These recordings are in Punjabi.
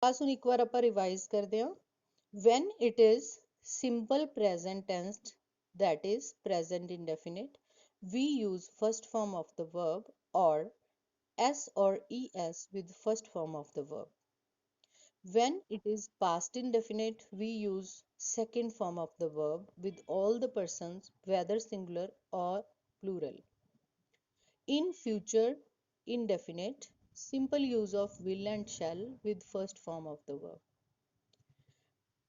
ਬਸ ਹੁਣ ਇੱਕ ਵਾਰ ਆਪਾਂ ਰਿਵਾਈਜ਼ ਕਰਦੇ ਹਾਂ। When it is simple present tense, that is present indefinite, we use first form of the verb or s or es with first form of the verb. When it is past indefinite, we use second form of the verb with all the persons, whether singular or plural. In future indefinite, simple use of will and shall with first form of the verb.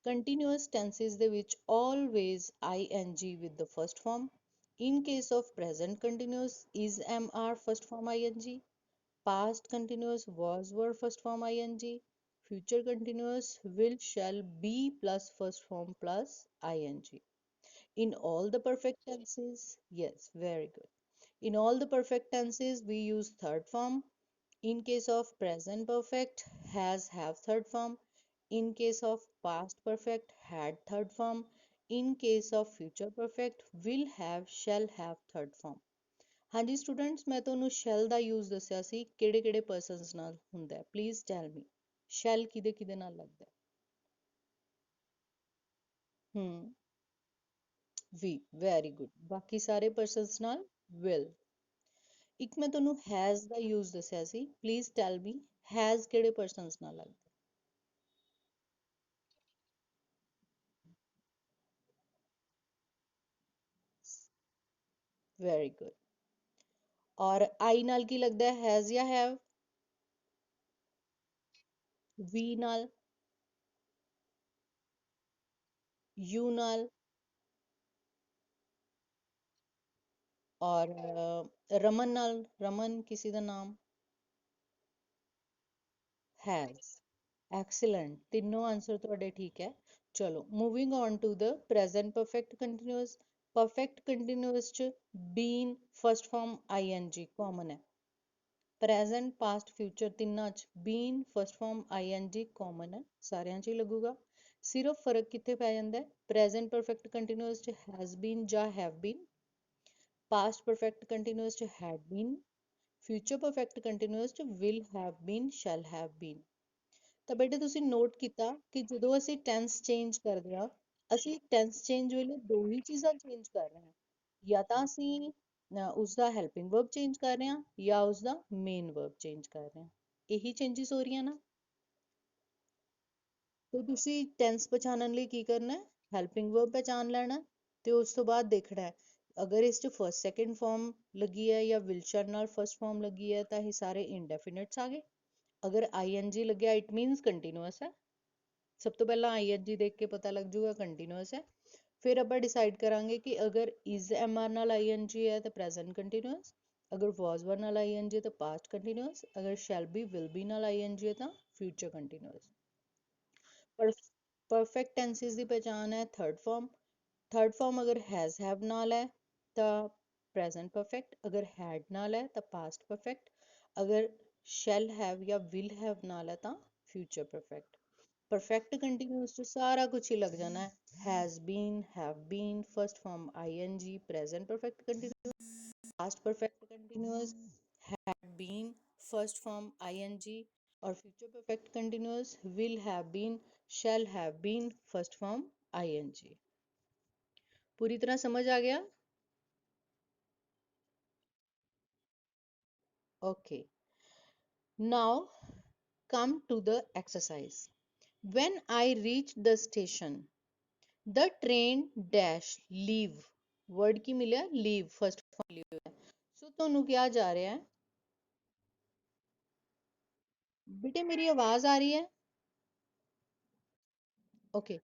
Continuous tenses ਦੇ ਵਿੱਚ always ing with the first form. In case of present continuous, is am are first form ing. Past continuous was were first form ing. Future continuous will shall be plus first form plus ing. In all the perfect tenses, yes, very good. In all the perfect tenses, we use third form. In case of present perfect, has have third form. In case of past perfect, had third form. In case of future perfect, will have, shall have third form. ਹਾਂਜੀ ਸਟੂਡੈਂਟਸ, ਮੈਂ ਤੁਹਾਨੂੰ ਸ਼ੈਲ ਦਾ ਯੂਜ਼ ਦੱਸਿਆ ਸੀ ਕਿਹੜੇ ਕਿਹੜੇ ਪਰਸਨਸ ਨਾਲ ਹੁੰਦਾ ਹੈ। ਪਲੀਜ਼ ਟੈਲ ਮੀ ਸ਼ੈਲ ਕਿਹਦੇ ਕਿਹਦੇ ਨਾਲ ਲੱਗਦਾ ਹੈ। ਵੀ ਵੈਰੀ ਗੁੱਡ। ਬਾਕੀ ਸਾਰੇ ਪਰਸਨਸ ਨਾਲ ਵਿਲ। ਇੱਕ ਮੈਂ ਤੁਹਾਨੂੰ ਹੈਜ਼ ਦਾ ਯੂਜ਼ ਦੱਸਿਆ ਸੀ। ਪਲੀਜ਼ ਟੈਲ ਮੀ ਹੈਜ਼ ਕਿਹੜੇ ਪਰਸਨਸ ਨਾਲ ਲੱਗਦਾ। Very good. ਔਰ ਆਈ ਨਾਲ ਕੀ ਲੱਗਦਾ ਹੈ, ਹੈਜ਼ ਜਾਂ ਹੈਵ। ਵੀ ਨਾਲ, ਯੂ ਨਾਲ, ਔਰ ਰਮਨ ਨਾਲ। ਰਮਨ ਕਿਸੇ ਦਾ ਨਾਮ। ਹੈਜ਼। ਐਕਸਲੈਂਟ, ਤਿੰਨੋਂ ਆਂਸਰ ਤੁਹਾਡੇ ਠੀਕ ਹੈ। ਚਲੋ moving on to the present perfect continuous. Perfect continuous ਚ been first form ing common ਹੈ। ਪ੍ਰੈਜ਼ੈਂਟ ਪਾਸਟ ਫਿਊਚਰ ਤਿੰਨਾਂ ਚ been first form ing common ਹੈ, ਸਾਰਿਆਂ ਚ ਹੀ ਲੱਗੂਗਾ। ਸਿਰਫ ਫਰਕ ਕਿੱਥੇ ਪੈ ਜਾਂਦਾ ਹੈ, ਪ੍ਰੈਜ਼ੈਂਟ ਪਰਫੈਕਟ ਕੰਟੀਨਿਊਅਸ ਚ ਹੈਜ਼ ਬੀਨ ਜਾਂ have been, past perfect continuous ਚ had been, future perfect continuous ਚ will have been, shall have been. ਤਾਂ ਬੇਟੇ ਤੁਸੀਂ ਨੋਟ ਕੀਤਾ ਕਿ ਜਦੋਂ ਅਸੀਂ ਟੈਂਸ ਚੇਂਜ ਕਰਦੇ ਹਾਂ, ਅਸੀਂ ਟੈਂਸ ਚੇਂਜ ਵੇਲੇ ਦੋ ਹੀ ਚੀਜ਼ਾਂ ਚੇਂਜ ਕਰ ਰਹੇ ਹਾਂ। ਜਾਂ ਤਾਂ ਅਸੀਂ ਉਸਦਾ ਹੈਲਪਿੰਗ ਵਰਬ ਚੇਂਜ ਕਰ ਰਹੇ ਹਾਂ ਜਾਂ ਉਸਦਾ ਮੇਨ ਵਰਬ ਚੇਂਜ ਕਰ ਰਹੇ ਹਾਂ। ਇਹੀ ਚੇਂਜਸ ਹੋ ਰਹੀਆਂ ਨਾ। ਤੇ ਤੁਸੀਂ ਟੈਂਸ ਪਛਾਣਨ ਲਈ ਕੀ ਕਰਨਾ ਹੈ, ਹੈਲਪਿੰਗ ਵਰਬ ਪਹਿਚਾਣ ਲੈਣਾ ਤੇ ਉਸ ਤੋਂ ਬਾਅਦ ਦੇਖਣਾ ਹੈ ਅਗਰ ਇਸ 'ਚ ਫਸਟ ਸੈਕਿੰਡ ਫਾਰਮ ਲੱਗੀ ਹੈ ਜਾਂ ਵਿਲਸ਼ਰ ਨਾਲ ਫਸਟ ਫਾਰਮ ਲੱਗੀ ਹੈ ਤਾਂ ਇਹ ਸਾਰੇ ਇੰਡੈਫੀਨਿਟਸ ਆ ਗਏ। ਅਗਰ ing ਲੱਗਿਆ ਇਟ ਮੀਨਸ ਕੰਟੀਨਿਊਅਸ ਹੈ। ਸਭ ਤੋਂ ਪਹਿਲਾਂ ing ਦੇਖ ਕੇ ਪਤਾ ਲੱਗ ਜੂਗਾ ਕੰਟੀਨਿਊਅਸ ਹੈ। ਫਿਰ ਆਪਾਂ ਡਿਸਾਈਡ ਕਰਾਂਗੇ ਕਿ ਅਗਰ is mr ਨਾਲ ing ਹੈ ਤਾਂ ਪ੍ਰੈਜ਼ੈਂਟ ਕੰਟੀਨਿਊਅਸ, ਅਗਰ was were ਨਾਲ ing ਹੈ ਤਾਂ ਪਾਸਟ ਕੰਟੀਨਿਊਅਸ, ਅਗਰ shall be will be ਨਾਲ ing ਹੈ ਤਾਂ ਫਿਊਚਰ ਕੰਟੀਨਿਊਅਸ। ਪਰਫੈਕਟ ਟੈਂਸਿਸ ਦੀ ਪਹਿਚਾਣ ਹੈ ਥਰਡ ਫਾਰਮ। ਥਰਡ ਫਾਰਮ ਅਗਰ ਹੈਜ਼ ਹੈਵ ਨਾਲ ਹੈ ਤਾਂ ਪ੍ਰੈਜ਼ੈਂਟ ਪਰਫੈਕਟ, ਅਗਰ ਹੈਡ ਨਾਲ ਹੈ ਤਾਂ ਪਾਸਟ ਪਰਫੈਕਟ, ਅਗਰ ਸ਼ੈਲ ਹੈਵ ਜਾਂ ਵਿਲ ਹੈਵ ਨਾਲ ਹੈ ਤਾਂ ਫਿਊਚਰ ਪਰਫੈਕਟ। ਪਰਫੈਕਟ ਕੰਟੀਨਿਊਅਸ ਚ ਸਾਰਾ ਕੁਝ ਹੀ ਲੱਗ ਜਾਣਾ ਹੈ, has been, have been, first form ing, present perfect continuous, past perfect continuous, had been, first form ing, और future perfect continuous will have been, shall have been, first form ing। पूरी तरह समझ आ गया? Okay, now come to the exercise. When I reached the station, the train dash leave, word की मिला leave, first form leave है। सो ਤੁਹਾਨੂੰ ਕਿਹਾ ਜਾ ਰਿਹਾ ਹੈ बेटे मेरी आवाज आ रही है? ओके।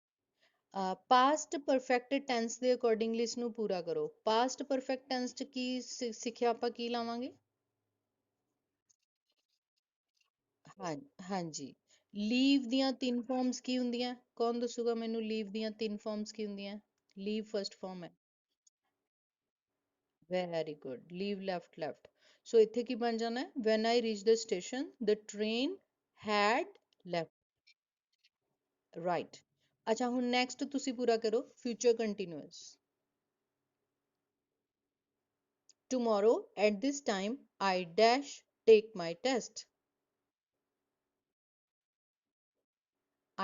ਪਾਸਟ ਪਰਫੈਕਟ ਟੈਂਸ ਦੇ ਅਕੋਰਡਿੰਗਲੀ ਇਸ ਨੂੰ ਪੂਰਾ ਕਰੋ। ਪਾਸਟ ਪਰਫੈਕਟ ਟੈਂਸ ਚ ਕੀ ਸਿੱਖਿਆ ਆਪਾਂ, ਕੀ ਲਾਵਾਂਗੇ? ਹਾਂ ਹਾਂਜੀ, ਲੀਵ ਦੀਆਂ ਤਿੰਨ ਫਾਰਮਸ ਕੀ ਹੁੰਦੀਆਂ, ਕੌਣ ਦੱਸੂਗਾ ਮੈਨੂੰ ਲੀਵ ਦੀਆਂ ਤਿੰਨ ਫਾਰਮਸ ਕੀ ਹੁੰਦੀਆਂ? ਲੀਵ ਫਸਟ ਫਾਰਮ ਹੈ। Very good, leave left left. So ਇੱਥੇ ਕੀ ਬਣ ਜਾਣਾ ਹੈ, when I reach the station the train had left. Right. ਅੱਛਾ ਹੁਣ ਨੈਕਸਟ ਤੁਸੀਂ ਪੂਰਾ ਕਰੋ future continuous. Tomorrow at this time I dash take my test.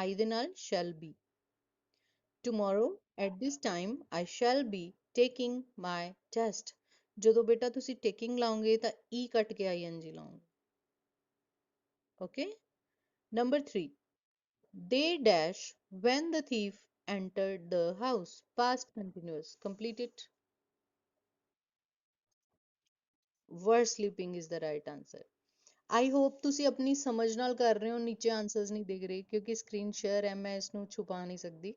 I ਦੇ ਨਾਲ shall be. Tomorrow at this time I shall be taking my test. ਜਦੋਂ ਬੇਟਾ ਤੁਸੀਂ taking ਲਾਓਗੇ ਤਾਂ e ਕੱਟ ਕੇ ing ਲਾਓਗੇ. Okay? Number 3. They dash when the thief entered the house. Past continuous. Complete it. Were sleeping is the right answer. I hope ਤੁਸੀਂ ਆਪਣੀ ਸਮਝ ਨਾਲ ਕਰ ਰਹੇ ਹੋ, ਨੀਚੇ ਆਨਸਰਸ ਨਹੀਂ ਦਿਖ ਰਹੇ ਕਿਉਂਕਿ ਸਕਰੀਨ ਸ਼ੇਅਰ ਹੈ, ਮੈਂ ਇਸ ਨੂੰ ਛੁਪਾ ਨਹੀਂ ਸਕਦੀ.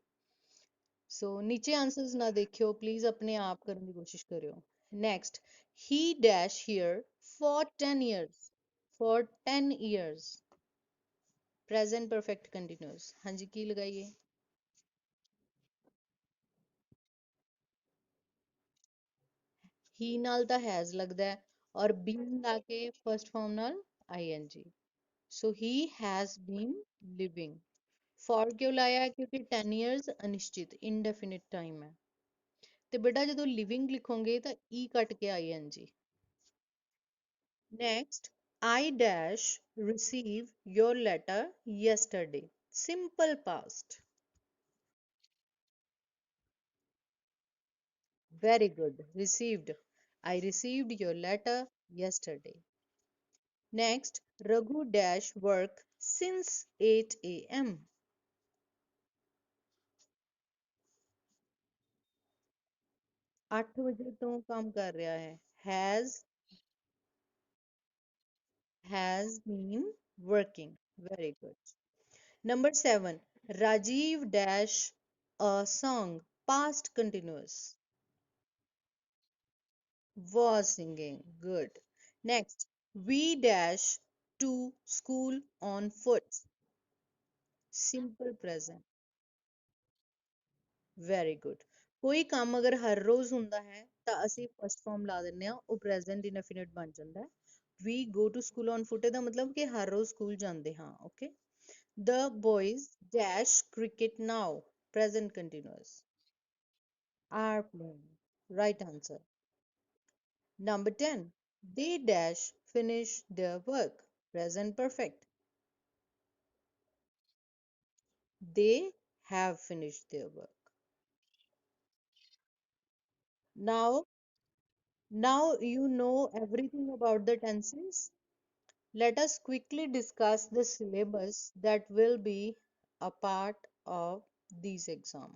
ਸੋ ਨੀਚੇ ਆਨਸਰਸ ਨਾ ਦੇਖਿਓ ਪਲੀਜ਼, ਆਪਣੇ ਆਪ ਕਰਨ ਦੀ ਕੋਸ਼ਿਸ਼ ਕਰਿਓ. Next, he dash here for 10 years. For 10 years. Present perfect continuous. ਹਾਂਜੀ ਕੀ ਲਗਾਈਏ? he ਨਾਲ ਤਾਂ has ਲੱਗਦਾ ਹੈ ਔਰ been ਲਾ ਕੇ first form ਨਾਲ ing. So he has been living. For ਕਿਉਂ ਲਾਇਆ? ਕਿਉਂਕਿ 10 years ਅਨਿਸ਼ਚਿਤ indefinite time ਹੈ. ਤੇ ਬੇਟਾ ਜਦੋਂ living ਲਿਖੋਗੇ ਤਾਂ e ਕੱਟ ਕੇ ing. Next, I dash receive your letter yesterday. Simple past. Very good. Received. I received your letter yesterday. Next, Raghu dash work since 8 a.m. 8 ਵਜੇ ਤੋਂ ਕੰਮ ਕਰ ਰਿਹਾ ਹੈ. Has been working. Very good. Number 7. Rajiv dash a song. Past continuous. Was singing. Good. Next. We dash to school on foot. Simple present. Very good. ਕੋਈ ਕੰਮ ਅਗਰ ਹਰ ਰੋਜ਼ ਹੁੰਦਾ ਹੈ ਤਾਂ ਅਸੀਂ ਫਸਟ ਫਾਰਮ ਲਾ ਦਿੰਦੇ ਹਾਂ, ਉਹ ਪ੍ਰੈਜ਼ੈਂਟ ਇਨਫਿਨਿਟ ਬਣ ਜਾਂਦਾ ਹੈ. We go to school on foot ਦਾ ਮਤਲਬ ਕਿ ਹਰ ਰੋਜ਼ ਸਕੂਲ ਜਾਂਦੇ ਹਾਂ. Okay. The boys dash cricket now. Present continuous. Are playing. Right answer. Number 10. They dash finish their work. Present perfect. They have finished their work. Now, now you know everything about the tenses. Let us quickly discuss the syllabus that will be a part of these exam.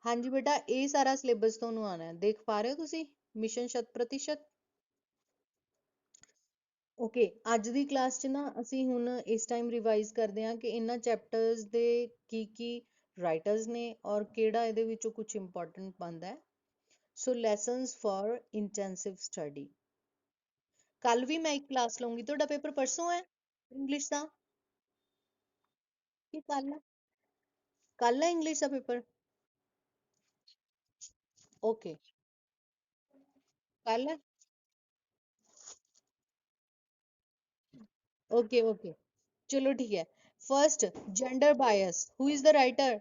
ਹਾਂਜੀ ਬੇਟਾ, ਇਹ ਸਾਰਾ ਸਿਲੇਬਸ ਤੁਹਾਨੂੰ ਆਣਾ ਹੈ, ਦੇਖ ਪਾ ਰਹੇ ਹੋ ਤੁਸੀਂ? ਮਿਸ਼ਨ ਸ਼ਤ ਪ੍ਰਤੀਸ਼ਤ. ਓਕੇ, ਅੱਜ ਦੀ ਕਲਾਸ 'ਚ ਨਾ ਅਸੀਂ ਹੁਣ ਇਸ ਟਾਈਮ ਰਿਵਾਈਜ਼ ਕਰਦੇ ਹਾਂ ਕਿ ਇਹਨਾਂ ਚੈਪਟਰਸ ਦੇ ਕੀ ਕੀ ਰਾਈਟਰਸ ਨੇ ਔਰ ਕਿਹੜਾ ਇਹਦੇ ਵਿੱਚੋਂ ਕੁਝ ਇੰਪੋਰਟੈਂਟ ਬਣਦਾ ਹੈ. ਸੋ ਲੈਸਨਸ ਫॉर ਇੰਟੈਂਸਿਵ ਸਟੱਡੀ. ਕੱਲ ਵੀ ਮੈਂ ਇੱਕ ਕਲਾਸ ਲਵਾਂਗੀ. ਤੁਹਾਡਾ ਪੇਪਰ ਪਰਸੋਂ ਹੈ ਇੰਗਲਿਸ਼ ਦਾ ਕਿ ਕੱਲ ਹੈ? ਕੱਲ ਹੈ ਇੰਗਲਿਸ਼ ਦਾ ਪੇਪਰ? ਓਕੇ, ਕੱਲ ਹੈ. ਓਕੇ ਓਕੇ, ਚਲੋ ਠੀਕ ਹੈ. First, gender bias. Who is the writer?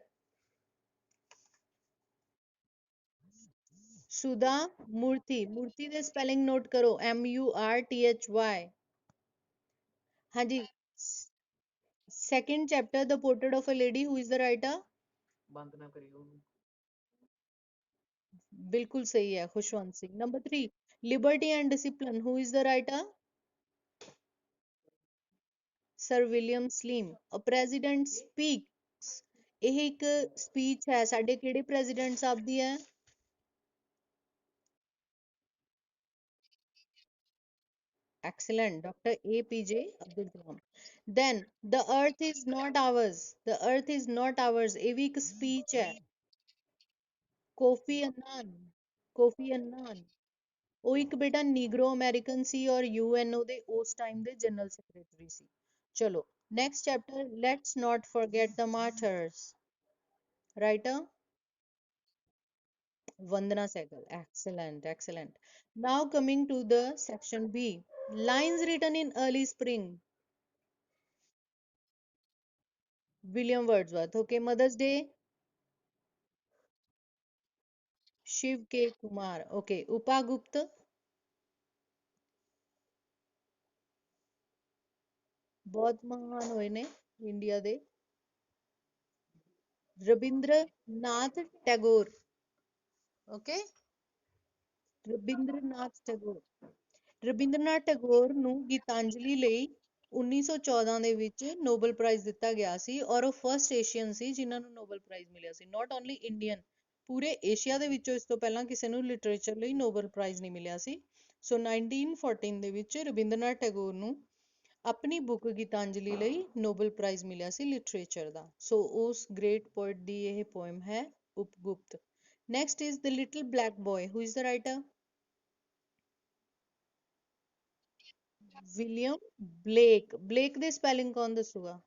Sudha Murthy. Murthy ਦੇ ਸਪੈਲਿੰਗ ਨੋਟ ਕਰੋ, MURTHY. ਹਾਂਜੀ. Second chapter, the portrait of a lady. Who is the writer? ਬਿਲਕੁਲ ਸਹੀ ਹੈ, Khushwant Singh. Number 3, liberty and discipline. Who is the writer? Sir William Slim. A president speaks. ਇਹ ਇੱਕ ਸਪੀਚ ਹੈ, ਸਾਡੇ ਕਿਹੜੇ ਪ੍ਰੈਜ਼ੀਡੈਂਟ ਸਾਹਿਬ ਦੀ ਹੈ? Excellent, Dr. APJ Abdul Kalam. Then, the earth is not ours. The earth is not ours. ਇਹ ਵੀ ਇੱਕ speech ਹੈ. Coffee Annan. Coffee Annan. ਉਹ ਇੱਕ ਬੇਟਾ ਨੀਗਰੋ ਅਮਰੀਕਨ ਸੀ ਔਰ UNO ਦੇ ਉਸ ਟਾਈਮ ਦੇ ਜਨਰਲ ਸੈਕਟਰੀ ਸੀ. ਚਲੋ, next chapter. Let's not forget the martyrs. Writer? Vandana Sehgal. Excellent, excellent. Now coming to the section B. Lines written in early spring. William Wordsworth. Okay, Mother's Day. Shiv K. Kumar. Okay, Upagupta. ਬਹੁਤ ਮਹਾਨ ਹੋਏ ਨੇ ਇੰਡੀਆ ਦੇ। ਰਵਿੰਦਰਨਾਥ ਟੈਗੋਰ। ਓਕੇ, ਰਵਿੰਦਰਨਾਥ ਟੈਗੋਰ। ਰਵਿੰਦਰਨਾਥ ਟੈਗੋਰ ਨੂੰ ਗੀਤਾਂਜਲੀ ਲਈ 1914 ਦੇ ਵਿੱਚ ਨੋਬਲ ਪ੍ਰਾਈਜ਼ ਦਿੱਤਾ ਗਿਆ ਸੀ, ਔਰ ਉਹ ਫਰਸਟ ਏਸ਼ੀਅਨ ਸੀ ਜਿਨ੍ਹਾਂ ਨੂੰ ਨੋਬਲ ਪ੍ਰਾਈਜ਼ ਮਿਲਿਆ ਸੀ। ਨਾਟ ਓਨਲੀ ਇੰਡੀਅਨ, ਪੂਰੇ ਏਸ਼ੀਆ ਦੇ ਵਿੱਚੋਂ ਇਸ ਤੋਂ ਪਹਿਲਾਂ ਕਿਸੇ ਨੂੰ ਲਿਟਰੇਚਰ ਲਈ ਨੋਬਲ ਪ੍ਰਾਈਜ਼ ਨਹੀਂ ਮਿਲਿਆ ਸੀ। ਸੋ 1914 ਦੇ ਵਿੱਚ ਰਵਿੰਦਰਨਾਥ ਟੈਗੋਰ ਨੂੰ ਆਪਣੀ ਬੁੱਕ ਗੀਤਾਂਜਲੀ ਲਈ ਨੋਬਲ ਪ੍ਰਾਈਜ਼ ਮਿਲਿਆ ਸੀ ਲਿਟਰੇਚਰ ਦਾ। ਸੋ ਉਸ ਗ੍ਰੇਟ ਪੋਇਟ ਦੀ ਇਹ ਪੋਇਮ ਹੈ Upagupta. Next is the little black boy, who is the writer? William Blake. Blake ਦੀ ਸਪੈਲਿੰਗ ਕੌਣ ਦੱਸੂਗਾ?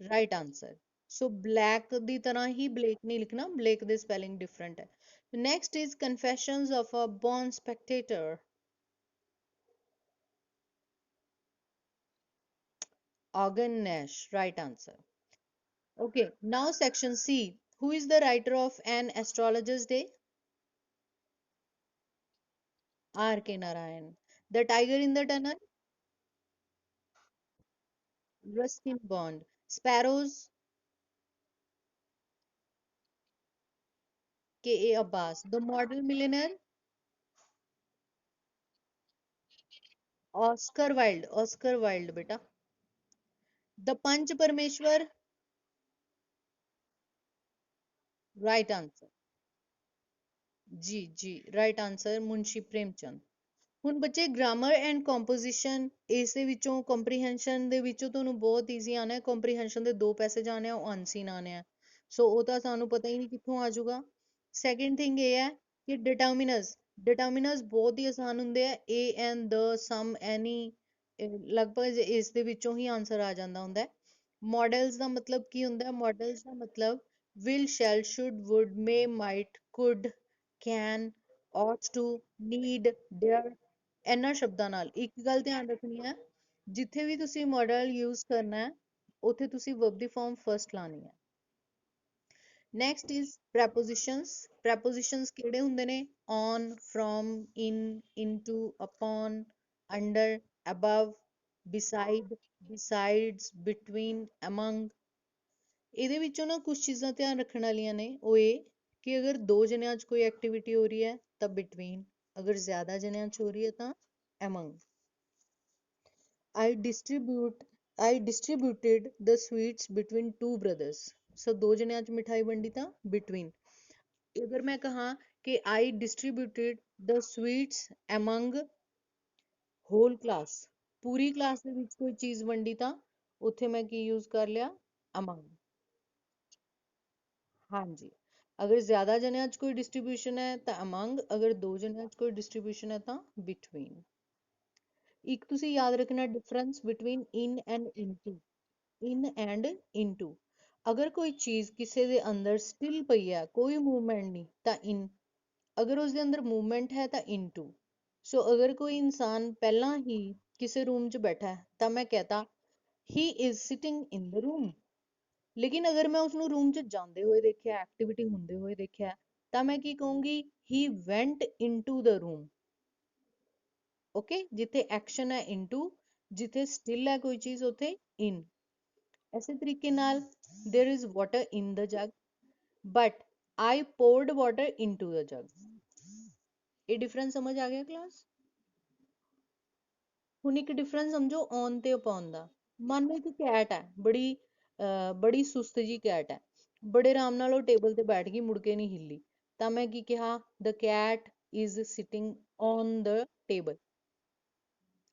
Right answer. ਸੋ ਬਲੈਕ ਦੀ ਤਰ੍ਹਾਂ ਹੀ ਬਲੇਕ ਨਹੀਂ ਲਿਖਣਾ, ਬਲੇਕ ਦੀ ਸਪੈਲਿੰਗ ਡਿਫਰੈਂਟ ਹੈ। Next is confessions of a born spectator. Organ Nash, right answer. Okay, now section C. Who is the writer of An Astrologer's Day? R.K. Narayan. The Tiger in the Tunnel? Ruskin Bond. Sparrows? K.A. Abbas. The Model Millionaire? Oscar Wilde. Oscar Wilde, beta. The Panch Parmeshwar? Right answer. Ji right answer, Munshi Premchand. ਹੁਣ ਬੱਚੇ ਗ੍ਰਾਮਰ ਐਂਡ ਕੰਪੋਜੀਸ਼ਨ, ਇਸ ਦੇ ਵਿੱਚੋਂ ਕੰਪਰੀਹੈਂਸ਼ਨ ਦੇ ਵਿੱਚੋਂ ਤੁਹਾਨੂੰ ਬਹੁਤ ਈਜ਼ੀ ਆਣਾ ਹੈ। ਕੰਪਰੀਹੈਂਸ਼ਨ ਦੇ ਦੋ ਪੈਸੇਜ ਆਣੇ ਆ, ਉਹ ਅਨਸੀਨ ਆਣੇ ਆ, ਸੋ ਉਹ ਤਾਂ ਸਾਨੂੰ ਪਤਾ ਹੀ ਨਹੀਂ ਕਿੱਥੋਂ ਆ ਜਾਊਗਾ। ਸੈਕਿੰਡ ਥਿੰਗ ਇਹ ਹੈ ਕਿ ਡਿਟਰਮੀਨਰਸ, ਡਿਟਰਮੀਨਰਸ ਬਹੁਤ ਹੀ ਆਸਾਨ ਹੁੰਦੇ ਆ, ਏ ਐਨ ਦ ਸਮ ਐਨੀ, ਲਗਭਗ ਇਸ ਦੇ ਵਿੱਚੋਂ ਹੀ ਆਨਸਰ ਆ ਜਾਂਦਾ ਹੁੰਦਾ ਹੈ। ਮਾਡਲਸ ਦਾ ਮਤਲਬ ਕੀ ਹੁੰਦਾ ਹੈ? ਮਾਡਲਸ ਦਾ ਮਤਲਬ will, shall, should, would, may, might, could, can, ought to, need, dare, ਇਹਨਾਂ ਸ਼ਬਦਾਂ ਨਾਲ। ਇੱਕ ਗੱਲ ਧਿਆਨ ਰੱਖਣੀ ਹੈ, ਜਿੱਥੇ ਵੀ ਤੁਸੀਂ ਮਾਡਲ ਯੂਜ਼ ਕਰਨਾ ਹੈ ਉੱਥੇ ਤੁਸੀਂ verb ਦੀ form first ਲਾਣੀ ਹੈ। Next is prepositions। prepositions ਕਿਹੜੇ ਹੁੰਦੇ ਨੇ? on, from, in, into, upon, under, above, beside, besides, between, among। ਇਹਦੇ ਵਿੱਚੋਂ ਨਾ ਕੁਝ ਚੀਜ਼ਾਂ ਧਿਆਨ ਰੱਖਣ ਵਾਲੀਆਂ ਨੇ, ਉਹ ਇਹ ਕਿ ਅਗਰ ਦੋ ਜਣਿਆਂ 'ਚ ਕੋਈ ਐਕਟੀਵਿਟੀ ਹੋ ਰਹੀ ਹੈ ਤਾਂ between, ਅਗਰ ਜ਼ਿਆਦਾ ਜਣਿਆਂ 'ਚ ਹੋ ਰਹੀ ਹੈ ਤਾਂ among। I distribute I distributed the sweets between two brothers। ਸੋ ਦੋ ਜਣਿਆਂ 'ਚ ਮਿਠਾਈ ਵੰਡੀ ਤਾਂ between। ਅਗਰ ਮੈਂ ਕਹਾਂ ਕਿ I distributed the sweets among whole class, Puri class ਦੇ ਵਿੱਚ ਕੋਈ ਚੀਜ਼ ਵੰਡੀ ਤਾਂ ਉੱਥੇ ਮੈਂ ਕੀ ਯੂਜ਼ ਕਰ ਲਿਆ? among। ਹਾਂਜੀ, ਅਗਰ ਜ਼ਿਆਦਾ ਜਣਿਆਂ 'ਚ ਕੋਈ ਡਿਸਟ੍ਰੀਬਿਊਸ਼ਨ ਹੈ ਤਾਂ among, ਅਗਰ ਦੋ ਜਣਿਆਂ 'ਚ ਕੋਈ ਡਿਸਟ੍ਰੀਬਿਊਸ਼ਨ ਹੈ ਤਾਂ between। ਇੱਕ ਤੁਸੀਂ ਯਾਦ ਰੱਖਣਾ difference between in and into। in and into, ਅਗਰ ਕੋਈ ਚੀਜ਼ ਕਿਸੇ ਦੇ ਅੰਦਰ ਸਟਿਲ ਪਈ ਹੈ, ਕੋਈ ਮੂਵਮੈਂਟ ਨਹੀਂ, ਤਾਂ in। ਅਗਰ ਉਸਦੇ ਅੰਦਰ ਮੂਵਮੈਂਟ ਹੈ ਤਾਂ into। ਸੋ ਅਗਰ ਕੋਈ ਇਨਸਾਨ ਪਹਿਲਾਂ ਹੀ ਕਿਸੇ ਰੂਮ 'ਚ ਬੈਠਾ ਹੈ ਤਾਂ ਮੈਂ ਕਹਤਾ he is sitting in the room। ਲੇਕਿਨ ਅਗਰ ਮੈਂ ਉਸਨੂੰ ਰੂਮ 'ਚ ਜਾਂਦੇ ਹੋਏ ਦੇਖਿਆ, ਐਕਟੀਵਿਟੀ ਹੁੰਦੇ ਹੋਏ ਦੇਖਿਆ, ਤਾਂ ਮੈਂ ਕੀ ਕਹੂੰਗੀ? he went into the room। Okay, ਜਿੱਥੇ ਐਕਸ਼ਨ ਹੈ into, ਜਿੱਥੇ ਸਟਿਲ ਹੈ ਕੋਈ ਚੀਜ਼ ਉੱਥੇ in। ਇਸੇ ਤਰੀਕੇ ਨਾਲ there is water in the jug but I poured water into the jug। ਇਹ ਡਿਫਰੈਂਸ ਸਮਝ ਆ ਗਿਆ ਕਲਾਸ? ਹੁਣ ਇੱਕ ਡਿਫਰੈਂਸ ਸਮਝੋ on ਤੇ upon ਦਾ। ਮੰਨ ਲਓ ਇੱਕ ਕੈਟ ਹੈ, ਬੜੀ ਸੁਸਤ ਜੀ ਕੈਟ ਹੈ, ਬੜੇ ਆਰਾਮ ਨਾਲ ਉਹ ਟੇਬਲ ਤੇ ਬੈਠ ਗਈ, ਮੁੜ ਕੇ ਨਹੀਂ ਹਿੱਲੀ, ਤਾਂ ਮੈਂ ਕੀ ਕਿਹਾ? the cat is sitting on the table।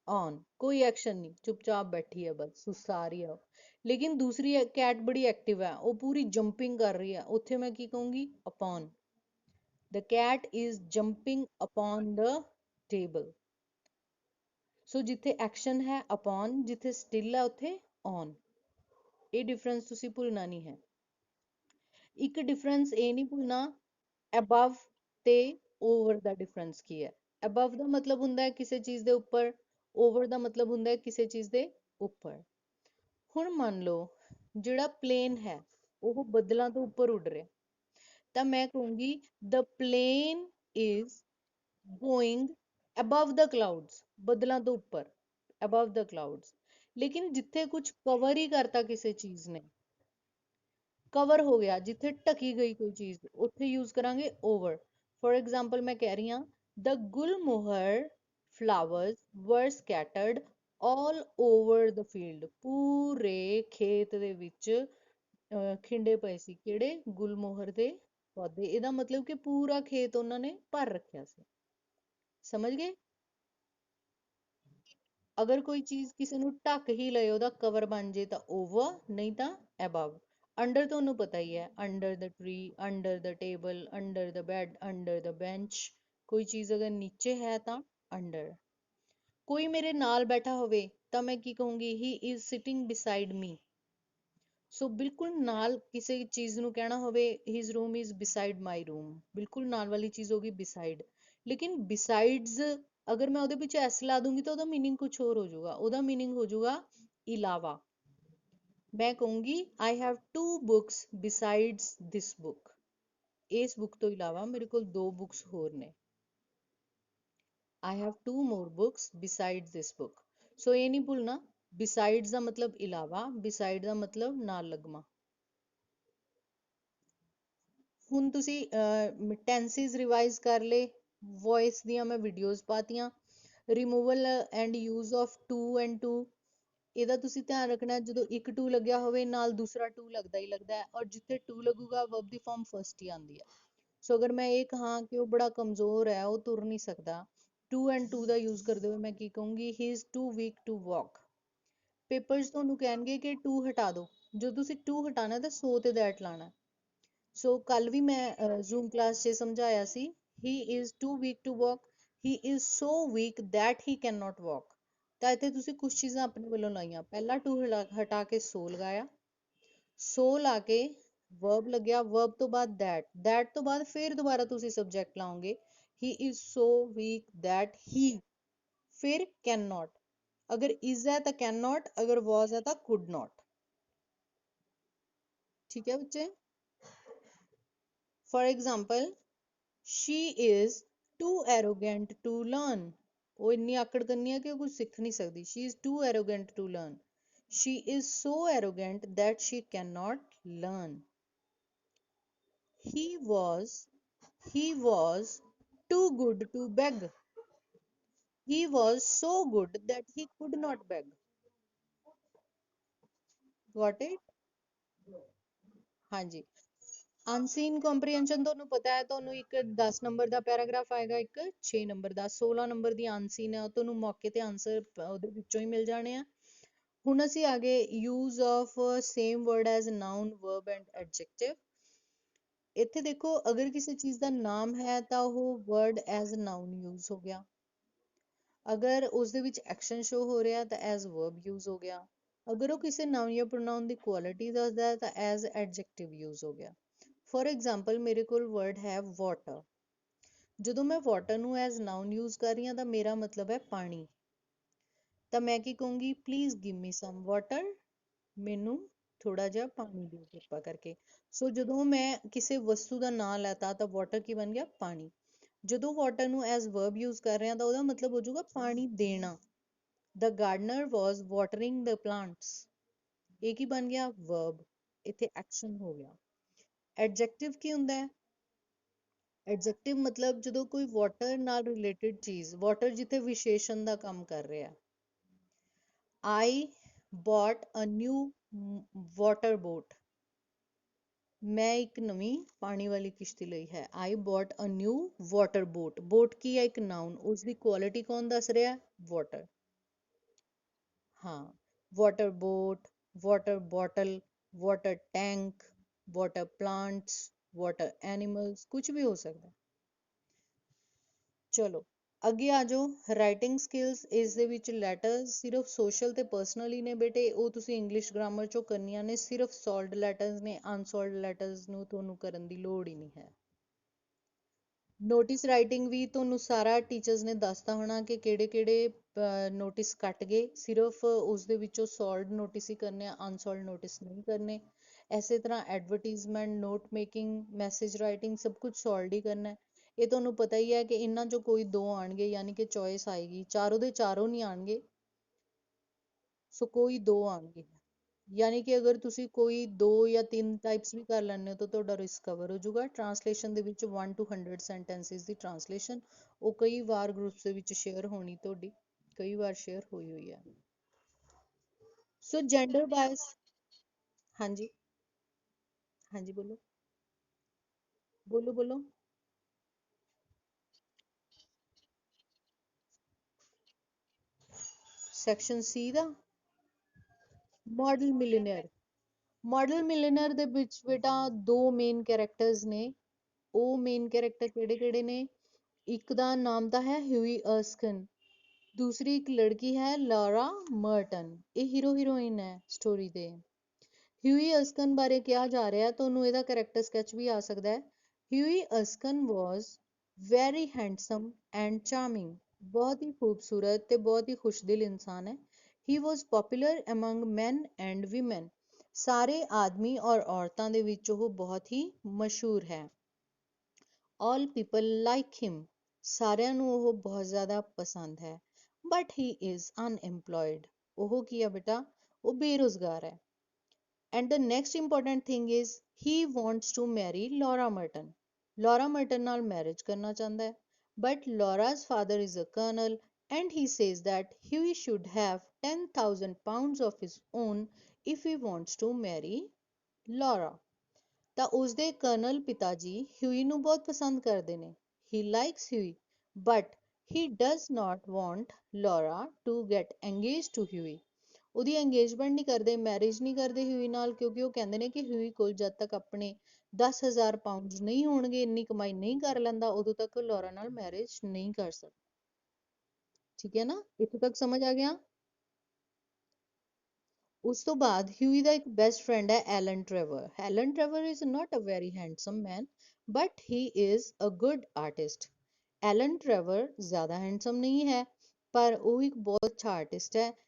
on, ਕੋਈ ਐਕਸ਼ਨ ਨਹੀਂ, ਚੁੱਪਚਾਪ ਬੈਠੀ ਹੈ, ਬਸ ਸੁਸਤਾ ਰਹੀ ਹੈ ਉਹ। ਲੇਕਿਨ ਦੂਸਰੀ ਕੈਟ ਬੜੀ ਐਕਟਿਵ ਹੈ, ਉਹ ਪੂਰੀ ਜੰਪਿੰਗ ਕਰ ਰਹੀ ਹੈ, ਉੱਥੇ ਮੈਂ ਕੀ ਕਹੂੰਗੀ? upon। the cat is jumping upon the table। ਸੋ ਜਿੱਥੇ ਐਕਸ਼ਨ ਹੈ upon, ਜਿੱਥੇ ਸਟਿਲ ਹੈ ਉੱਥੇ on। ਇਹ ਡਿਫਰੈਂਸ ਤੁਸੀਂ ਭੁੱਲਣਾ ਨਹੀਂ ਹੈ। ਇੱਕ ਡਿਫਰੈਂਸ ਇਹ ਨਹੀਂ ਭੁੱਲਣਾ above ਤੇ over ਦਾ ਡਿਫਰੈਂਸ ਕੀ ਹੈ। above ਦਾ ਮਤਲਬ ਹੁੰਦਾ ਹੈ ਕਿਸੇ ਚੀਜ਼ ਦੇ ਉੱਪਰ, over ਦਾ ਮਤਲਬ ਹੁੰਦਾ ਹੈ ਕਿਸੇ ਚੀਜ਼ ਦੇ ਉੱਪਰ। ਹੁਣ ਮੰਨ ਲਓ ਜਿਹੜਾ ਪਲੇਨ ਹੈ ਉਹ ਬੱਦਲਾਂ ਤੋਂ ਉੱਪਰ ਉੱਡ ਰਿਹਾ, ਤਾਂ ਮੈਂ ਕਹੂੰਗੀ the plane is going above the clouds, ਬੱਦਲਾਂ ਤੋਂ ਉੱਪਰ, above the clouds। ਲੇਕਿਨ ਜਿੱਥੇ ਕੁਝ ਕਵਰ ਹੀ ਕਰਤਾ ਕਿਸੇ ਚੀਜ਼ ਨੇ, ਕਵਰ ਹੋ ਗਿਆ, ਜਿੱਥੇ ਢਕੀ ਗਈ ਕੋਈ ਚੀਜ਼, ਉੱਥੇ ਯੂਜ਼ ਕਰਾਂਗੇ over। ਫॉर एग्जांपल ਮੈਂ ਕਹਿ ਰਹੀ ਹਾਂ, the Gulmohar flowers were scattered all over the field, ਪੂਰੇ ਖੇਤ ਦੇ ਵਿੱਚ ਖਿੰਡੇ ਪਏ ਸੀ, ਕਿਹੜੇ? ਗੁਲਮੋਹਰ ਦੇ ਪੌਦੇ। ਇਹਦਾ ਮਤਲਬ ਕਿ ਪੂਰਾ ਖੇਤ ਉਹਨਾਂ ਨੇ ਭਰ ਰੱਖਿਆ ਸੀ। ਸਮਝ ਗਏ? ਅਗਰ ਕੋਈ ਚੀਜ਼ ਕਿਸੇ ਨੂੰ ਢੱਕ ਹੀ ਲਏ, ਉਹਦਾ ਕਵਰ ਬਣ ਜੇ, ਤਾਂ over, ਨਹੀਂ ਤਾਂ above। ਅੰਡਰ ਤੁਹਾਨੂੰ ਪਤਾ ਹੀ ਹੈ, under the tree, under the table, under the bed, under the bench. ਕੋਈ ਚੀਜ਼ ਅਗਰ ਨੀਚੇ ਹੈ ਤਾਂ ਅੰਡਰ। ਕੋਈ ਮੇਰੇ ਨਾਲ ਬੈਠਾ ਹੋਵੇ ਤਾਂ ਮੈਂ ਕੀ ਕਹੂੰਗੀ? ਹੀ ਇਜ਼ ਸਿਟਿੰਗ ਬਿਸਾਈਡ ਮੀ। ਸੋ ਬਿਲਕੁਲ ਨਾਲ ਕਿਸੇ ਚੀਜ਼ ਨੂੰ ਕਹਿਣਾ ਹੋਵੇ, his room is beside my room, ਬਿਲਕੁਲ ਨਾਲ ਵਾਲੀ ਚੀਜ਼ ਹੋਗੀ ਬਿਸਾਈਡ। ਲੇਕਿਨ ਬਿਸਾਈਡਸ ਅਗਰ ਮੈਂ ਉਹਦੇ ਪਿੱਛੇ ਐਸ ਲਾ ਦੂੰਗੀ ਤਾਂ ਉਹਦਾ ਮੀਨਿੰਗ ਕੁਝ ਹੋਰ ਹੋ ਜਾਊਗਾ, ਉਹਦਾ ਮੀਨਿੰਗ ਹੋ ਜਾਊਗਾ ਇਲਾਵਾ। ਮੈਂ ਕਹੂੰਗੀ I have two books besides this book, ਇਸ ਬੁੱਕ ਤੋਂ ਇਲਾਵਾ ਮੇਰੇ ਕੋਲ ਦੋ ਬੁੱਕਸ ਹੋਰ ਨੇ। I have two more books besides this book। ਸੋ ਇਹ ਨਹੀਂ ਭੁੱਲਣਾ, besides ਦਾ ਮਤਲਬ ਇਲਾਵਾ, beside ਦਾ ਮਤਲਬ ਨਾਲ ਲੱਗਮਾ। ਹੁਣ ਤੁਸੀਂ ਟੈਂਸਿਸ ਰਿਵਾਈਜ਼ ਕਰ ਲਏ, ਵੌਇਸ ਦੀਆਂ ਮੈਂ ਵੀਡੀਓਜ਼ ਪਾਤੀਆਂ। Removal and use of to and too, ਇਹਦਾ ਤੁਸੀਂ ਧਿਆਨ ਰੱਖਣਾ, ਜਦੋਂ ਇੱਕ ਟੂ ਲੱਗਿਆ ਹੋਵੇ ਨਾਲ ਦੂਸਰਾ ਟੂ ਲੱਗਦਾ ਹੀ ਲੱਗਦਾ ਹੈ, ਔਰ ਜਿੱਥੇ ਟੂ ਲੱਗੂਗਾ ਵਰਬ ਦੀ ਫਾਰਮ ਫਸਟ ਹੀ ਆਉਂਦੀ ਹੈ। ਸੋ ਅਗਰ ਮੈਂ ਇਹ ਕਹਾਂ ਕਿ ਉਹ ਬੜਾ ਕਮਜ਼ੋਰ ਹੈ, ਉਹ ਤੁਰ ਨਹੀਂ ਸਕਦਾ, ਟੂ ਐਂਡ ਟੂ ਦਾ ਯੂਜ਼ ਕਰਦੇ ਹੋਏ ਮੈਂ ਕੀ ਕਹੂੰਗੀ? He is too weak to walk. Papers ਤੁਹਾਨੂੰ ਕਹਿਣਗੇ ਕਿ ਟੂ ਹਟਾ ਦਿਓ, ਜਦੋਂ ਤੁਸੀਂ ਟੂ ਹਟਾਣਾ ਤਾਂ ਸੋ ਤੇ ਦੈਟ ਲਾਣਾ। ਸੋ ਕੱਲ ਵੀ ਮੈਂ ਜ਼ੂਮ ਕਲਾਸ 'ਚ ਸਮਝਾਇਆ ਸੀ, he is too weak to walk, he is so weak that he can not walk. ਤਾਂ ਇੱਥੇ ਤੁਸੀਂ ਕੁਝ ਚੀਜ਼ਾਂ ਆਪਣੇ ਵੱਲੋਂ ਲਾਈਆਂ, ਪਹਿਲਾਂ ਟੂ ਹਟਾ ਕੇ ਸੋ ਲਗਾਇਆ, ਸੋ ਲਾ ਕੇ ਵਰਬ ਲੱਗਿਆ, ਵਰਬ ਤੋਂ ਬਾਅਦ ਦੈਟ ਤੋਂ ਬਾਅਦ ਫਿਰ ਦੁਬਾਰਾ ਤੁਸੀਂ ਸਬਜੈਕਟ ਲਾਓਗੇ, he is so weak that he, ਫਿਰ ਕੈਨ ਨਾਟ। ਅਗਰ ਇਜ਼ ਹੈ ਤਾਂ ਕੈਨ ਨਾਟ, ਅਗਰ ਵਾਜ਼ ਹੈ ਤਾਂ ਕੁਡ ਨਾਟ। ਠੀਕ ਹੈ ਬੱਚੇ? For example, she is too arrogant to learn। ਉਹ ਇੰਨੀ ਆਕੜ ਕਰਨੀ ਹੈ ਕਿ ਉਹ ਕੁਝ ਸਿੱਖ ਨਹੀਂ ਸਕਦੀ। she is too arrogant to learn। she is so arrogant that she cannot learn। he was he was too good to beg। he was so good that he could not beg। got it? ਹਾਂਜੀ। ਅਨਸੀਨ ਕੰਪਰੀਹੈਂਸ਼ਨ ਤੁਹਾਨੂੰ ਪਤਾ ਹੈ, ਤੁਹਾਨੂੰ ਇੱਕ 10 ਨੰਬਰ ਦਾ ਪੈਰਾਗ੍ਰਾਫ ਆਏਗਾ, ਇੱਕ 6 ਨੰਬਰ ਦਾ, 16 ਨੰਬਰ ਦੀ ਅਨਸੀਨ ਹੈ, ਉਹ ਤੁਹਾਨੂੰ ਮੌਕੇ ਤੇ ਆਨਸਰ ਉਹਦੇ ਵਿੱਚੋਂ ਹੀ ਮਿਲ ਜਾਣੇ ਆ। ਹੁਣ ਅਸੀਂ ਆ ਗਏ use of same word as noun, verb and adjective. ਇੱਥੇ ਦੇਖੋ, ਅਗਰ ਕਿਸੇ ਚੀਜ਼ ਦਾ ਨਾਮ ਹੈ ਤਾਂ ਉਹ ਵਰਡ ਐਜ਼ ਨਾਊਨ ਯੂਜ਼ ਹੋ ਗਿਆ, ਅਗਰ ਉਸਦੇ ਵਿੱਚ ਐਕਸ਼ਨ ਸ਼ੋ ਹੋ ਰਿਹਾ ਤਾਂ ਐਜ਼ ਵਰਬ ਯੂਜ਼ ਹੋ ਗਿਆ, ਅਗਰ ਉਹ ਕਿਸੇ ਨਾਉਨ ਜਾਂ ਪ੍ਰੋਨਾਉਨ ਦੀ ਕੁਆਲਿਟੀ ਦੱਸਦਾ ਹੈ ਤਾਂ ਐਜ਼ ਐਡਜੈਕਟਿਵ ਯੂਜ਼ ਹੋ ਗਿਆ। ਫॉर एग्जाम्पल, ਮੇਰੇ ਕੋਲ ਵਰਡ ਹੈ ਵਾਟਰ। ਜਦੋਂ ਮੈਂ ਵਾਟਰ ਨੂੰ ਐਜ਼ ਨਾਉਨ ਯੂਜ਼ ਕਰ ਰਹੀ ਹਾਂ ਤਾਂ ਮੇਰਾ ਮਤਲਬ ਹੈ ਪਾਣੀ। ਤਾਂ ਮੈਂ ਕੀ ਕਹੂੰਗੀ? Please give me some water, ਮੈਨੂੰ ਥੋੜਾ ਜਿਹਾ ਪਾਣੀ ਦਿਓ ਕਿਰਪਾ ਕਰਕੇ। ਸੋ ਜਦੋਂ ਮੈਂ ਕਿਸੇ ਵਸਤੂ ਦਾ ਨਾਂ ਲੈਤਾ ਤਾਂ ਵਾਟਰ ਕੀ ਬਣ ਗਿਆ? ਪਾਣੀ। ਜਦੋਂ ਵਾਟਰ ਨੂੰ ਐਜ਼ ਵਰਬ ਯੂਜ਼ ਕਰ ਰਹੇ ਹਾਂ ਤਾਂ ਉਹਦਾ ਮਤਲਬ ਹੋ ਜਾਊਗਾ ਪਾਣੀ ਦੇਣਾ। The gardener was watering the plants। ਇਹ ਕੀ ਬਣ ਗਿਆ? ਵਰਬ, ਇੱਥੇ ਐਕਸ਼ਨ ਹੋ ਗਿਆ। ਐਡਜੈਕਟਿਵ ਕੀ ਹੁੰਦਾ ਹੈ? ਐਡਜੈਕਟਿਵ ਮਤਲਬ ਜਦੋਂ ਕੋਈ ਵਾਟਰ ਨਾਲ ਰਿਲੇਟਡ ਚੀਜ਼, ਵਾਟਰ ਜਿੱਥੇ ਵਿਸ਼ੇਸ਼ਣ ਦਾ ਕੰਮ ਕਰ ਰਿਹਾ। I bought a new water boat। ਮੈਂ ਇੱਕ ਨਵੀਂ ਪਾਣੀ ਵਾਲੀ ਕਿਸ਼ਤੀ ਲਈ ਹੈ। I bought a new water boat। boat ਕੀ ਹੈ? ਇੱਕ ਨਾਉਨ, ਉਸਦੀ ਕੁਆਲਿਟੀ ਕੌਣ ਦੱਸ ਰਿਹਾ? ਵਾਟਰ। ਹਾਂ, water boat, water bottle, water tank, water plants, water animals, ਕੁਝ ਵੀ ਹੋ ਸਕਦਾ। ਚਲੋ ਅੱਗੇ ਆ ਜਾਓ। ਰਾਈਟਿੰਗ ਸਕਿੱਲਸ, ਇਸ ਦੇ ਵਿੱਚ ਲੈਟਰਸ ਸਿਰਫ ਸੋਸ਼ਲ ਤੇ ਪਰਸਨਲ ਹੀ ਨੇ ਬੇਟੇ, ਉਹ ਤੁਸੀਂ ਇੰਗਲਿਸ਼ ਗ੍ਰਾਮਰ ਚੋਂ ਕਰਨੀਆਂ ਨੇ। ਸਿਰਫ ਸੋਲਵਡ ਲੈਟਰਸ ਨੇ, ਅਨਸੋਲਵਡ ਲੈਟਰਸ ਨੂੰ ਤੁਹਾਨੂੰ ਕਰਨ ਦੀ ਲੋੜ ਹੀ ਨਹੀਂ ਹੈ। ਨੋਟਿਸ ਰਾਈਟਿੰਗ ਵੀ ਤੁਹਾਨੂੰ ਸਾਰਾ ਟੀਚਰਸ ਨੇ ਦੱਸਤਾ ਹੋਣਾ ਕਿ ਕਿਹੜੇ ਕਿਹੜੇ ਨੋਟਿਸ ਕੱਟ ਗਏ, ਸਿਰਫ ਉਸਦੇ ਵਿੱਚੋਂ ਸੋਲਵਡ ਨੋਟਿਸ ਹੀ ਕਰਨੇ ਆ, ਅਨਸੋਲਵਡ ਨੋਟਿਸ ਨਹੀਂ ਕਰਨੇ। ਇਸੇ ਤਰ੍ਹਾਂ advertisement, note making, message writing, ਸਭ ਕੁਝ ਸੋਲਵਡ ਹੀ ਕਰਨਾ ਹੈ। ਇਹ ਤੁਹਾਨੂੰ ਪਤਾ ਹੀ ਹੈ ਕਿ ਇਹਨਾਂ ਚੋਂ ਕੋਈ ਦੋ ਆਣਗੇ, ਯਾਨੀ ਕਿ ਚੋਇਸ ਆਏਗੀ, ਚਾਰੋਂ ਦੇ ਚਾਰੋਂ ਨਹੀਂ ਆਣਗੇ, ਸੋ ਕੋਈ ਦੋ ਆਣਗੇ। ਯਾਨੀ ਕਿ ਅਗਰ ਤੁਸੀਂ ਕੋਈ ਦੋ ਜਾਂ ਤਿੰਨ ਟਾਈਪਸ ਵੀ ਕਰ ਲੈਂਦੇ ਹੋ ਤਾਂ ਤੁਹਾਡਾ ਰਿਸਕ ਕਵਰ ਹੋ ਜਾਊਗਾ। ਟਰਾਂਸਲੇਸ਼ਨ ਦੇ ਵਿੱਚ 1 to 100 ਸੈਂਟੈਂਸਿਸ ਦੀ ਟਰਾਂਸਲੇਸ਼ਨ ਉਹ ਕਈ ਵਾਰ ਗਰੁੱਪਸ ਦੇ ਵਿੱਚ ਸ਼ੇਅਰ ਹੋਣੀ, ਤੁਹਾਡੀ ਕਈ ਵਾਰ ਸ਼ੇਅਰ ਹੋਈ ਹੋਈ ਹੈ। ਸੋ ਜੈਂਡਰ ਬਾਇਸ, ਹਾਂਜੀ ਹਾਂਜੀ ਬੋਲੋ ਬੋਲੋ ਬੋਲੋ। ਸੈਕਸ਼ਨ ਸੀ ਦਾ ਮਾਡਲ ਮਿਲੀਨੇਅਰ, ਮਾਡਲ ਮਿਲੀਨਰ ਦੇ ਵਿੱਚ ਬੇਟਾ ਦੋ ਮੇਨ ਕੈਰੈਕਟਰਸ ਨੇ। ਉਹ ਮੇਨ ਕੈਰੈਕਟਰ ਕਿਹੜੇ ਕਿਹੜੇ ਨੇ? ਇੱਕ ਦਾ ਨਾਮ ਤਾਂ ਹੈ ਹਿਊਈ ਅਰਸਕਨ, ਦੂਸਰੀ ਇੱਕ ਲੜਕੀ ਹੈ ਲਾਰਾ ਮਰਟਨ, ਇਹ ਹੀਰੋ ਹੀਰੋਇਨ ਹੈ ਸਟੋਰੀ ਦੇ। ਹਿਊਈ ਅਰਸਕਨ ਬਾਰੇ ਕਿਹਾ ਜਾ ਰਿਹਾ, ਤੁਹਾਨੂੰ ਇਹਦਾ ਕੈਰੈਕਟਰ ਸਕੈਚ ਵੀ ਆ ਸਕਦਾ ਹੈ। ਹਿਊਈ ਅਰਸਕਨ ਵਾਜ਼ ਵੈਰੀ ਹੈਂਡਸਮ ਐਂਡ ਚਾਰਮਿੰਗ, ਬਹੁਤ ਹੀ ਖੂਬਸੂਰਤ ਤੇ ਬਹੁਤ ਹੀ ਖੁਸ਼ਦਿਲ ਇਨਸਾਨ ਹੈ। ਹੀ ਵਾਜ਼ ਪੋਪੂਲਰ ਅਮੰਗ ਮੈਨ ਐਂਡ ਵੀਮੈਨ, ਸਾਰੇ ਆਦਮੀ ਔਰ ਔਰਤਾਂ ਦੇ ਵਿੱਚ ਉਹ ਬਹੁਤ ਹੀ ਮਸ਼ਹੂਰ ਹੈ। ਆਲ ਪੀਪਲ ਲਾਈਕ ਹਿਮ, ਸਾਰਿਆਂ ਨੂੰ ਉਹ ਬਹੁਤ ਜ਼ਿਆਦਾ ਪਸੰਦ ਹੈ। ਬਟ ਹੀ ਇਜ਼ ਅਨਐਮਪਲੋਇਡ, ਉਹ ਕੀ ਹੈ ਬੇਟਾ? ਉਹ ਬੇਰੁਜ਼ਗਾਰ ਹੈ। And the next important thing is he wants to marry Laura Merton. Laura Merton ਨਾਲ marriage ਕਰਨਾ ਚਾਹੁੰਦਾ ਹੈ। But Laura's father is a colonel and he says that Hughie should have 10,000 pounds of his own if he wants to marry Laura. ਤਾਂ ਉਸਦੇ ਕਰਨਲ ਪਿਤਾ ਜੀ ਹਿਊਈ ਨੂੰ ਬਹੁਤ ਪਸੰਦ ਕਰਦੇ ਨੇ। He likes Hughie, but he does not want Laura to get engaged to Hughie. ਉਹਦੀ engagement ਨਹੀਂ ਕਰਦੇ, ਮੈਰਿਜ ਨਹੀਂ ਕਰਦੇ ਹਿਊਈ ਨਾਲ, ਕਿਉਂਕਿ ਉਹ ਕਹਿੰਦੇ ਨੇ ਕਿ ਹਿਊਈ ਕੋਲ ਜਦ ਤੱਕ ਆਪਣੇ 10,000 ਪਾਉਂਡ ਨਹੀਂ ਹੋਣਗੇ, ਇੰਨੀ ਕਮਾਈ ਨਹੀਂ ਕਰ ਲੈਂਦਾ, ਉਦੋਂ ਤੱਕ ਲੌਰਾ ਨਾਲ ਮੈਰਿਜ ਨਹੀਂ ਕਰ ਸਕਦਾ। ਠੀਕ ਹੈ ਨਾ, ਇੱਥੋਂ ਤੱਕ ਸਮਝ ਆ ਗਿਆ? ਉਸ ਤੋਂ ਬਾਅਦ ਹਿਊਈ ਦਾ ਇੱਕ ਬੈਸਟ ਫਰੈਂਡ ਹੈ Alan Trevor. Alan Trevor is not a very handsome man, but he is a good artist. Alan Trevor ਜ਼ਿਆਦਾ ਹੈਂਡਸਮ ਨਹੀਂ ਹੈ, ਪਰ ਉਹ ਇੱਕ ਬਹੁਤ ਅੱਛਾ ਆਰਟਿਸਟ ਹੈ।